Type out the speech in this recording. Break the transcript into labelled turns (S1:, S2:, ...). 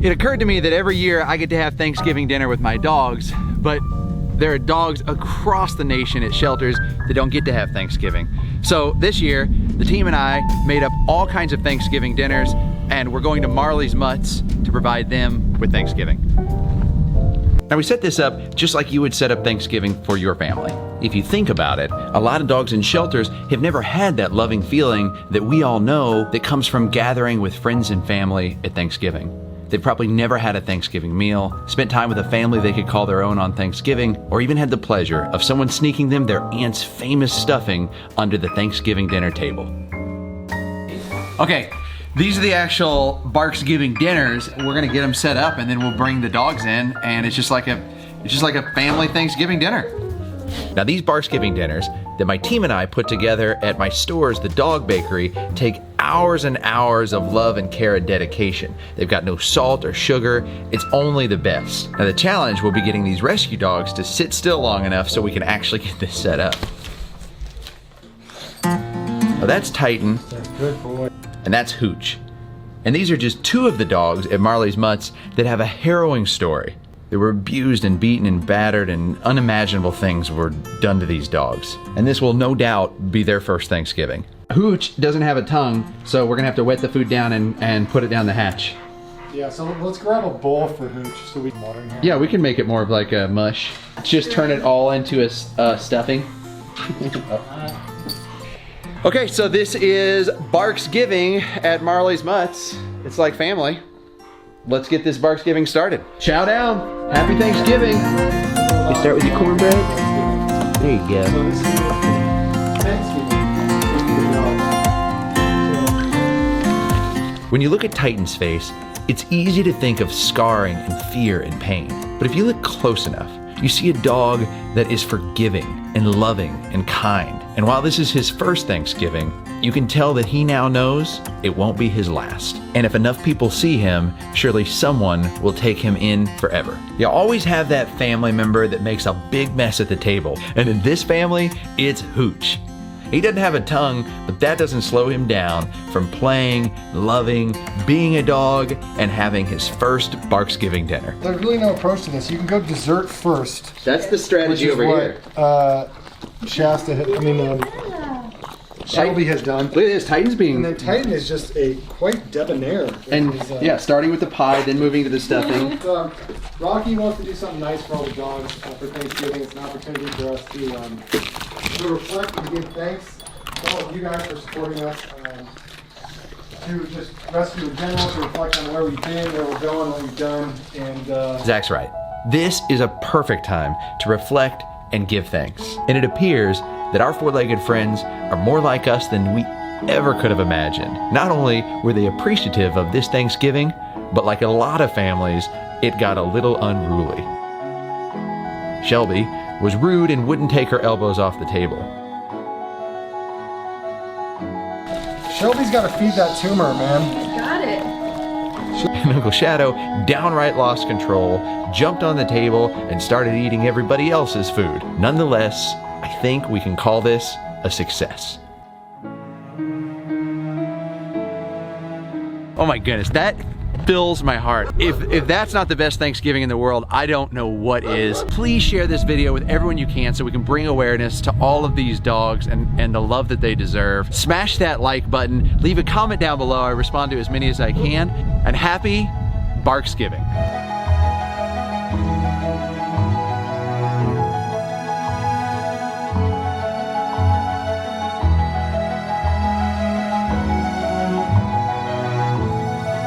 S1: It occurred to me that every year I get to have Thanksgiving dinner with my dogs, but there are dogs across the nation at shelters that don't get to have Thanksgiving. So this year, the team and I made up all kinds of Thanksgiving dinners, and we're going to Marley's Mutts to provide them with Thanksgiving. Now we set this up just like you would set up Thanksgiving for your family. If you think about it, a lot of dogs in shelters have never had that loving feeling that we all know that comes from gathering with friends and family at Thanksgiving. They've probably never had a Thanksgiving meal, spent time with a family they could call their own on Thanksgiving, or even had the pleasure of someone sneaking them their aunt's famous stuffing under the Thanksgiving dinner table. Okay, these are the actual Barksgiving dinners. We're gonna get them set up and then we'll bring the dogs in, and it's just like a family Thanksgiving dinner. Now these Barksgiving dinners that my team and I put together at my stores, the Dog Bakery, take hours and hours of love and care and dedication. They've got no salt or sugar. It's only the best. Now the challenge will be getting these rescue dogs to sit still long enough so we can actually get this set up. Now that's Titan.
S2: That's good boy.
S1: And that's Hooch. And these are just two of the dogs at Marley's Mutts that have a harrowing story. They were abused and beaten and battered, and unimaginable things were done to these dogs. And this will no doubt be their first Thanksgiving. Hooch doesn't have a tongue, so we're gonna have to wet the food down and put it down the hatch.
S2: Yeah, so let's grab a bowl for Hooch so we can water him.
S1: Yeah, we can make it more of like a mush. Just turn it all into a stuffing. Okay, so this is Barksgiving at Marley's Mutts. It's like family. Let's get this Barksgiving started. Chow down. Happy Thanksgiving. You start with your cornbread. There you go.
S2: So this is Thanksgiving.
S1: When you look at Titan's face, it's easy to think of scarring and fear and pain. But if you look close enough, you see a dog that is forgiving and loving and kind. And while this is his first Thanksgiving, you can tell that he now knows it won't be his last. And if enough people see him, surely someone will take him in forever. You always have that family member that makes a big mess at the table. And in this family, it's Hooch. He doesn't have a tongue, but that doesn't slow him down from playing, loving, being a dog, and having his first Barksgiving dinner.
S2: There's really no approach to this. You can go dessert first.
S1: That's the strategy over here.
S2: Shelby has done.
S1: Look at this, Titan's being...
S2: And then Titan is just a quite debonair.
S1: And yeah, starting with the pie, then moving to the stuffing.
S2: Rocky wants to do something nice for all the dogs for Thanksgiving. It's an opportunity for us to reflect and give thanks to all of you guys for supporting us. To just rescue in general, to reflect on where we've been, where we're going, what we've done, and
S1: Zach's right. This is a perfect time to reflect and give thanks. And it appears that our four-legged friends are more like us than we ever could have imagined. Not only were they appreciative of this Thanksgiving, but like a lot of families, it got a little unruly. Shelby was rude and wouldn't take her elbows off the table.
S2: Shelby's got to feed that tumor, man.
S3: Got it.
S1: And Uncle Shadow downright lost control, jumped on the table, and started eating everybody else's food. Nonetheless, I think we can call this a success. Oh my goodness, that fills my heart. If that's not the best Thanksgiving in the world, I don't know what is. Please share this video with everyone you can so we can bring awareness to all of these dogs and the love that they deserve. Smash that like button, leave a comment down below. I respond to as many as I can. And happy Barksgiving.